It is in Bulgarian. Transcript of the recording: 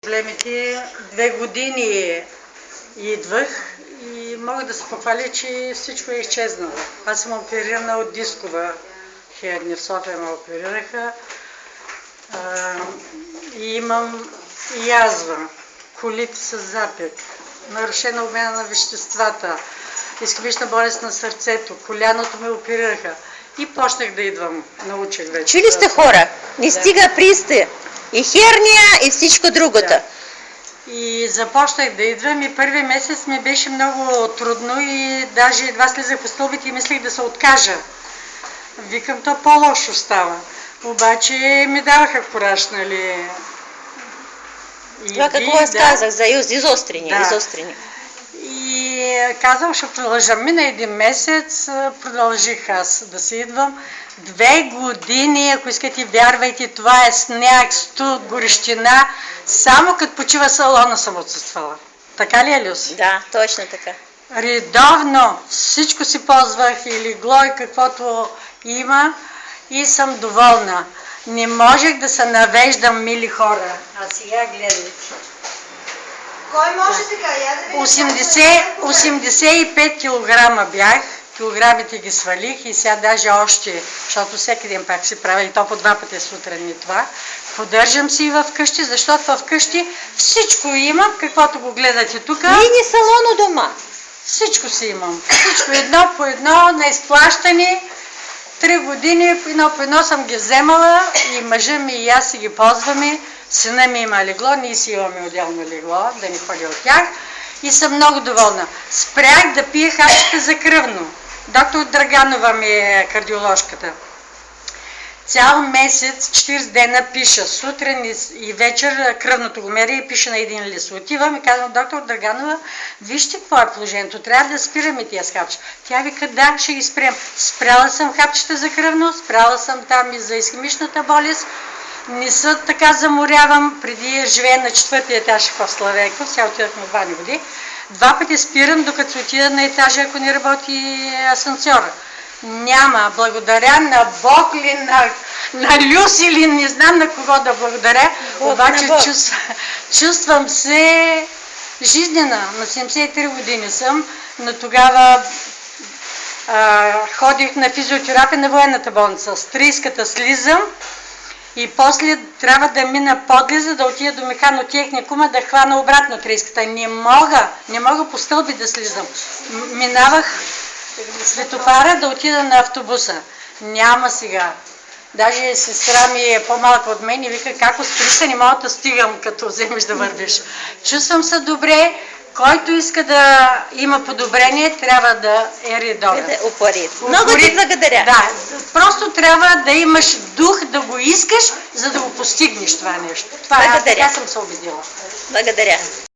Проблемите 2 години идвах и мога да се похваля, че всичко е изчезнало. Аз съм оперирана от дискова херния, в София ме оперираха и имам язва, колит с запек, нарушена обмена на веществата, изхемична болест на сърцето, коляното ме оперираха и почнах да идвам, научих вече. Чули сте хора? Не стига присти. И херния, и всичко другото. Да. И започнах да идвам и първи месец ми беше много трудно и даже едва слизах по стълбите и мислех да се откажа. Викам, то по-лошо става. Обаче ми даваха кураж, нали. Това какво аз казах, за изострени. Да. Изострени. И казвам, ще продължа. Мина един месец, продължих аз да си идвам. 2 години, ако искате, вярвайте, това е сняг, студ, горещина. Само като почива салона съм отсъствала. Така ли е, Люси? Да, точно така. Редовно всичко си ползвах и легло и каквото има и съм доволна. Не можех да се навеждам, мили хора. А сега гледайте. Кой може сега? Я да видим. 85 кг бях, килограмите ги свалих и сега даже още, защото всеки ден пак си правя и то по 2 пъти сутрин и това. Поддържам си и вкъщи, защото вкъщи всичко имам, каквото го гледате тук. Мини салон у дома. Всичко си имам. Всичко едно по едно, на изплащане. 3 години едно по едно съм ги вземала и мъжа ми и аз си ги ползваме. Сина ми има легло, ние си имаме отделно легло, да не ходя от тях. И съм много доволна. Спрях да пия хапчета за кръвно. Доктор Драганова ми е кардиоложката. Цял месец, 40 дена пиша, сутрин и вечер кръвното го меря и пиша на един лист. Отивам и казвам, доктор Драганова, вижте какво е положението, трябва да спираме тия хапчета. Тя вика, да, ще ги спрем. Спряла съм хапчета за кръвно, спряла съм там и за исхемичната болест. Не се така заморявам, преди живея на 4-ти етаж в Славейков, сега отидахме в Бани води. 2 пъти спирам, докато отида на етажа, ако не работи асансьора. Няма. Благодаря на Бог ли, на Люси или не знам на кого да благодаря. Обаче чувствам се жизнена. На 73 години съм, но тогава ходих на физиотерапия на военната болница. С 30-ката слизам и после трябва да мина подлеза, да отида до механотехникума, да хвана обратно 30-ката. Не мога по стълби да слизам. Минавах светофара да отида на автобуса. Няма сега. Даже сестра ми е по-малка от мен и вика, како сприса, не мога да стигам, като вземеш да вървиш. Чувствам се добре. Който иска да има подобрение, трябва да е редовен. Много ти благодаря. Да, просто трябва да имаш дух да го искаш, за да го постигнеш това нещо. Това благодаря. Аз съм се убедила. Благодаря.